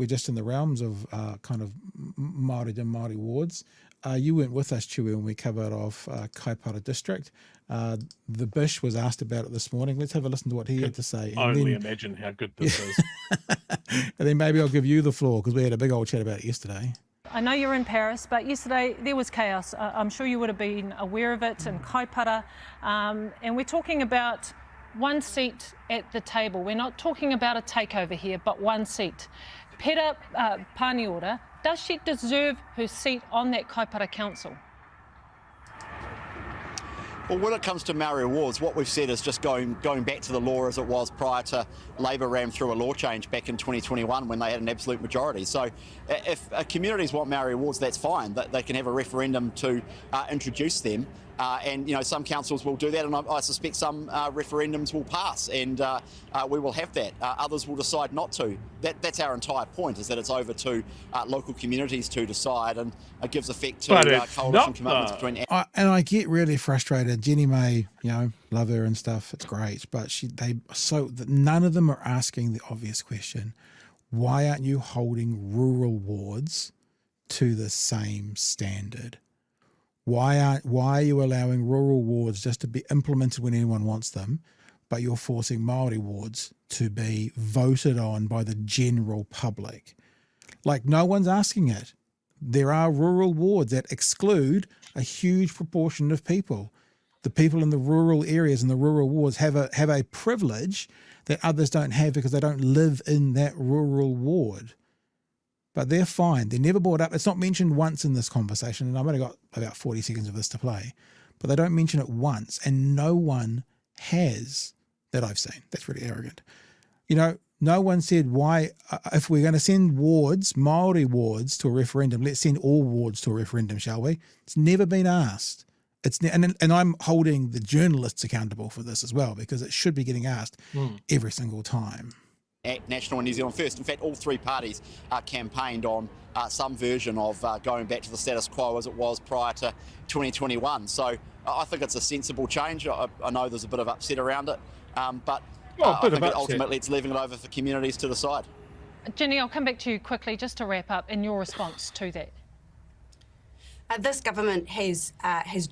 we're just in the realms of kind of Māori and Māori Wards. You weren't with us, Chewie, when we covered off Kaipara District. The Bish was asked about it this morning. Let's have a listen to what he had to say. And only imagine how good this is. And then maybe I'll give you the floor, because we had a big old chat about it yesterday. I know you're in Paris, but yesterday there was chaos. I'm sure you would have been aware of it in Kaipara. And we're talking about one seat at the table. We're not talking about a takeover here, but one seat. Pera Paniora, does she deserve her seat on that Kaipara Council? Well, when it comes to Māori Wards, what we've said is just going back to the law as it was prior to Labor ran through a law change back in 2021 when they had an absolute majority. So if communities want Māori Wards, that's fine. They can have a referendum to introduce them. And, you know, some councils will do that, and I suspect some referendums will pass, and we will have that. Others will decide not to. That's our entire point, is that it's over to local communities to decide, and it gives effect to coalition commitments between... And I get really frustrated. Jenny May, you know, love her and stuff. It's great. But none of them are asking the obvious question. Why aren't you holding rural wards to the same standard? Why are you allowing rural wards just to be implemented when anyone wants them, but you're forcing Māori wards to be voted on by the general public? Like, no one's asking it. There are rural wards that exclude a huge proportion of people. The people in the rural areas and the rural wards have a privilege that others don't have because they don't live in that rural ward. But they're fine. They're never brought up. It's not mentioned once in this conversation, and I've only got about 40 seconds of this to play, but they don't mention it once, and no one has that I've seen. That's really arrogant. You know, no one said, why, if we're going to send wards, Māori wards, to a referendum, let's send all wards to a referendum, shall we? It's never been asked. And I'm holding the journalists accountable for this as well, because it should be getting asked every single time. National and New Zealand First. In fact, all three parties campaigned on some version of going back to the status quo as it was prior to 2021. So I think it's a sensible change. I know there's a bit of upset around it, but I think ultimately it's leaving it over for communities to decide. Jenny, I'll come back to you quickly just to wrap up in your response to that. This government has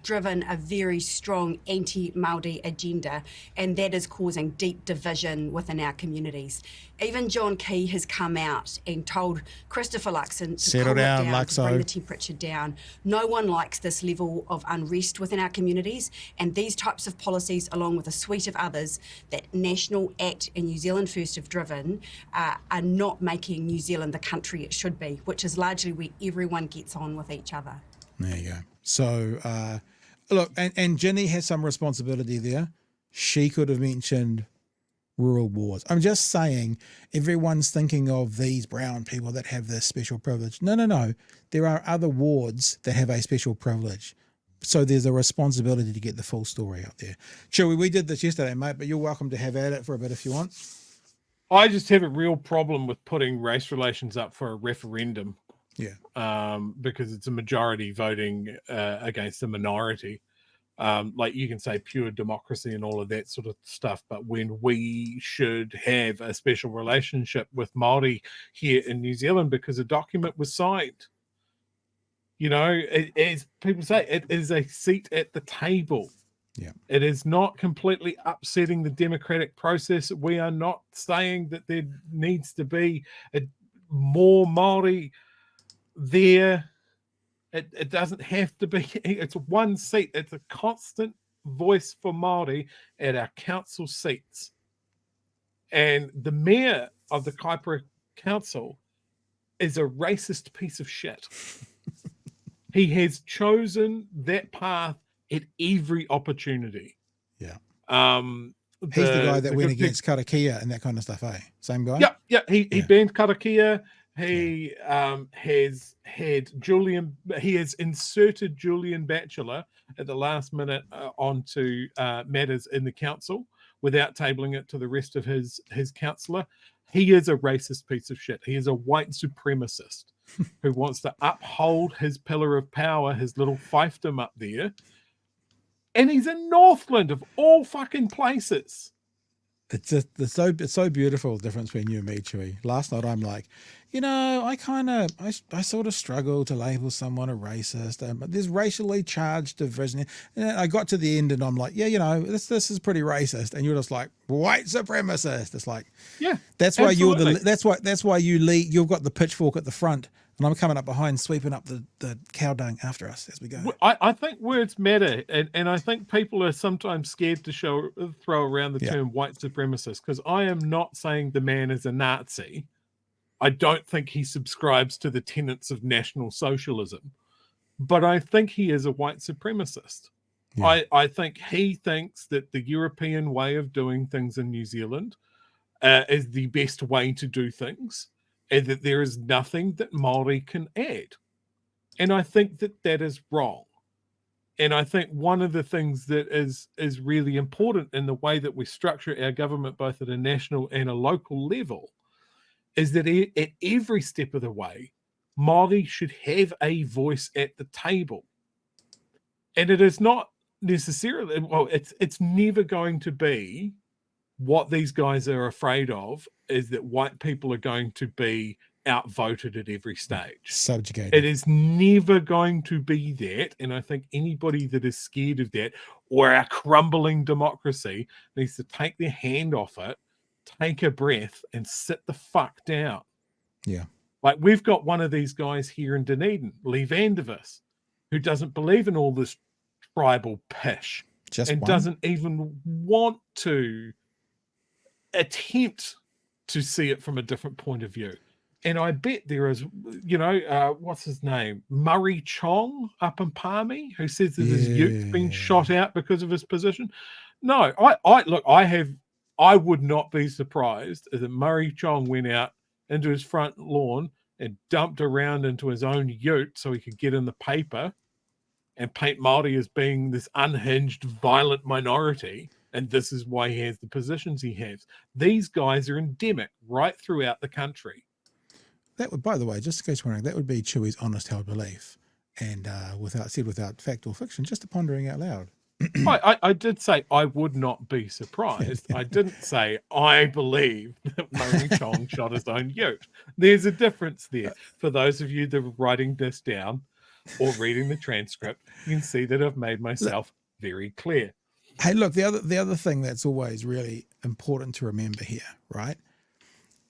driven a very strong anti-Māori agenda, and that is causing deep division within our communities. Even John Key has come out and told Christopher Luxon to cool it down, to bring the temperature down. No one likes this level of unrest within our communities, and these types of policies, along with a suite of others that National, ACT and New Zealand First have driven, are not making New Zealand the country it should be, which is largely where everyone gets on with each other. There you go. So, look, and Jenny has some responsibility there. She could have mentioned rural wards. I'm just saying, everyone's thinking of these brown people that have this special privilege. No. There are other wards that have a special privilege. So there's a responsibility to get the full story out there. Chewie, we did this yesterday, mate, but you're welcome to have at it for a bit if you want. I just have a real problem with putting race relations up for a referendum. Yeah. Because it's a majority voting against a minority. Like, you can say pure democracy and all of that sort of stuff, but when we should have a special relationship with Māori here in New Zealand because a document was signed. You know, as people say, it is a seat at the table. Yeah. It is not completely upsetting the democratic process. We are not saying that there needs to be more Māori there. It doesn't have to be. It's one seat. It's a constant voice for Māori at our council seats. And the mayor of the Kaipara Council is a racist piece of shit. He has chosen that path at every opportunity. Yeah. He's the guy that went against karakia and that kind of stuff, eh? Same guy? Yeah. He banned karakia. He has had he has inserted Julian Batchelor at the last minute onto matters in the council without tabling it to the rest of his councillor. He is a racist piece of shit. He is a white supremacist who wants to uphold his pillar of power, his little fiefdom up there. And he's in Northland, of all fucking places. it's so beautiful, the difference between you and me, Chewy. Last night I'm like, I sort of struggle to label someone a racist. There's racially charged division. And I got to the end and I'm like, this is pretty racist. And you're just like, white supremacist. It's like, Yeah, that's why absolutely. that's why you lead. You've got the pitchfork at the front, and I'm coming up behind, sweeping up the cow dung after us as we go. I think words matter, and I think people are sometimes scared to throw around the term white supremacist, because I am not saying the man is a Nazi. I don't think he subscribes to the tenets of National Socialism, but I think he is a white supremacist. Yeah. I think he thinks that the European way of doing things in New Zealand is the best way to do things, and that there is nothing that Māori can add. And I think that that is wrong. And I think one of the things that is really important in the way that we structure our government, both at a national and a local level, is that at every step of the way, Māori should have a voice at the table. And it is not necessarily, it's never going to be what these guys are afraid of, is that white people are going to be outvoted at every stage. Subjugated. It is never going to be that. And I think anybody that is scared of that, or our crumbling democracy, needs to take their hand off it, take a breath, and sit the fuck down. Yeah. Like, we've got one of these guys here in Dunedin, Lee Vandervis, who doesn't believe in all this tribal pish, doesn't even want to attempt to see it from a different point of view. And I bet there is, what's his name? Murray Chong up in Palmy, who says that his youth's been shot out because of his position. No, I would not be surprised if Murray Chong went out into his front lawn and dumped around into his own ute so he could get in the paper and paint Māori as being this unhinged, violent minority. And this is why he has the positions he has. These guys are endemic right throughout the country. That would, by the way, just in case you're wondering, that would be Chewy's honest held belief. And without fact or fiction, just a pondering out loud. I did say I would not be surprised. I didn't say I believe that Murray Chong shot his own ute. There's a difference there. For those of you that are writing this down or reading the transcript, you can see that I've made myself very clear. Hey, look, the other thing that's always really important to remember here, right,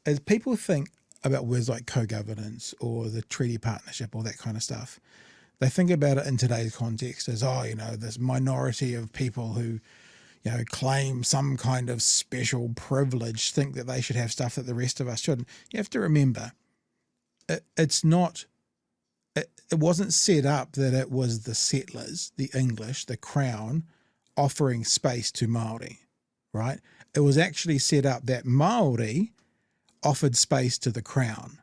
is people think about words like co-governance or the treaty partnership or that kind of stuff. They think about it in today's context as, this minority of people who, claim some kind of special privilege, think that they should have stuff that the rest of us shouldn't. You have to remember, it wasn't set up that it was the settlers, the English, the Crown, offering space to Māori, right? It was actually set up that Māori offered space to the Crown.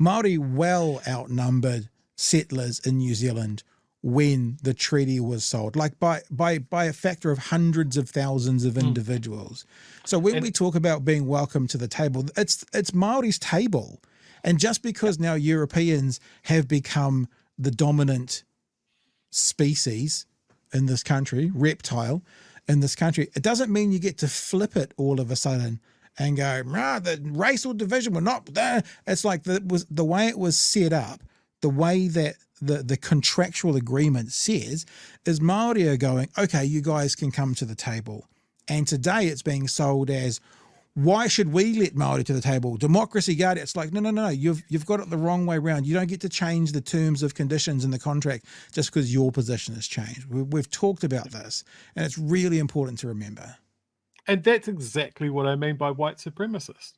Māori well outnumbered settlers in New Zealand when the treaty was sold, like by a factor of hundreds of thousands of individuals. So when we talk about being welcome to the table, it's Māori's table. And just because now Europeans have become the dominant species in this country, reptile in this country, it doesn't mean you get to flip it all of a sudden and go, the racial division, we're not there. It's like the way it was set up, the way that the contractual agreement says, is Māori are going, okay, you guys can come to the table. And today it's being sold as, why should we let Māori to the table? Democracy guard. It's like, no. You've got it the wrong way around. You don't get to change the terms of conditions in the contract just because your position has changed. We've talked about this, and it's really important to remember. And that's exactly what I mean by white supremacist.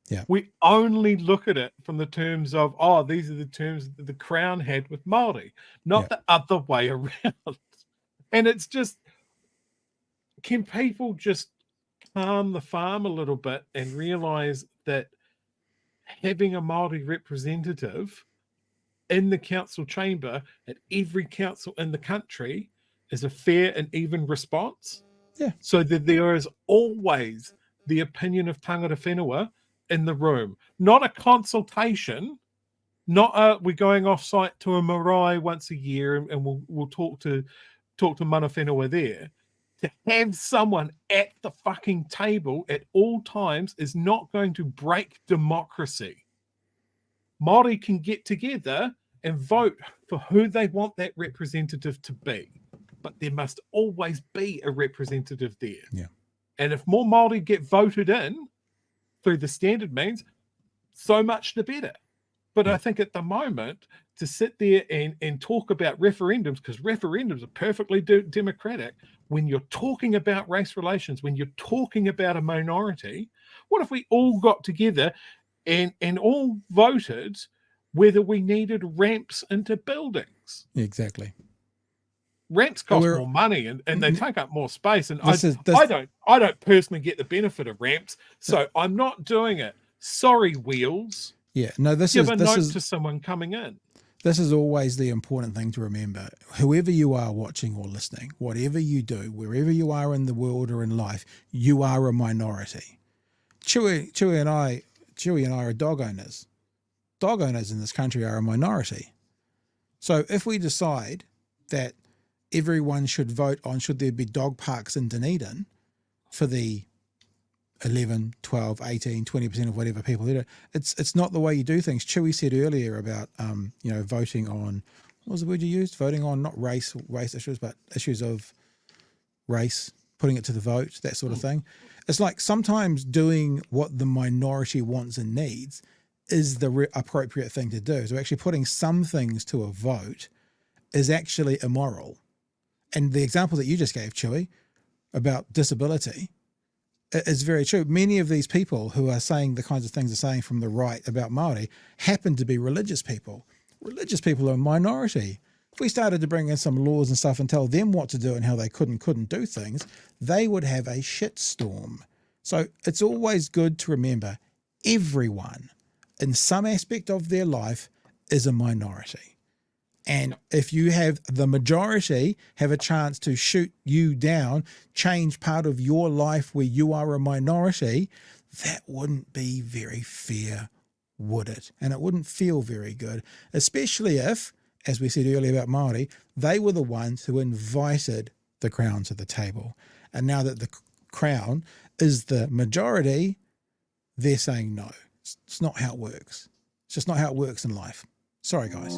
Yeah. We only look at it from the terms of, these are the terms that the Crown had with Māori, not the other way around. And it's just, can people just calm the farm a little bit and realize that having a Māori representative in the council chamber at every council in the country is a fair and even response? Yeah. So that there is always the opinion of tangata whenua in the room, not a consultation, not we're going off site to a marae once a year and we'll talk to mana whenua there. To have someone at the fucking table at all times is not going to break democracy. Māori can get together and vote for who they want that representative to be, but there must always be a representative there. Yeah. And if more Māori get voted in through the standard means, so much the better. But I think at the moment, to sit there and talk about referendums, because referendums are perfectly democratic, when you're talking about race relations, when you're talking about a minority, what if we all got together and all voted whether we needed ramps into buildings? Exactly. Ramps cost more money and they take up more space. And This I don't personally get the benefit of ramps, so I'm not doing it. Sorry, Wheels. Yeah, no, this Give is a this note is to someone coming in. this is always the important thing to remember. Whoever you are watching or listening, whatever you do, wherever you are in the world or in life, you are a minority. Chewy and I are dog owners. Dog owners in this country are a minority. So if we decide that everyone should vote on should there be dog parks in Dunedin for the 11, 12, 18, 20% of whatever people do, it's not the way you do things. Chewy said earlier about voting on, what was the word you used? Voting on not race issues, but issues of race, putting it to the vote, that sort of thing. It's like sometimes doing what the minority wants and needs is the appropriate thing to do. So actually putting some things to a vote is actually immoral. And the example that you just gave, Chewy, about disability, is very true. Many of these people who are saying the kinds of things they're saying from the right about Māori happen to be religious people. Religious people are a minority. If we started to bring in some laws and stuff and tell them what to do and how they couldn't do things, they would have a shitstorm. So it's always good to remember everyone in some aspect of their life is a minority. And if you have the majority have a chance to shoot you down, change part of your life where you are a minority, that wouldn't be very fair, would it? And it wouldn't feel very good, especially if, as we said earlier about Māori, they were the ones who invited the Crown to the table. And now that the Crown is the majority, they're saying no. It's not how it works. It's just not how it works in life. Sorry, guys.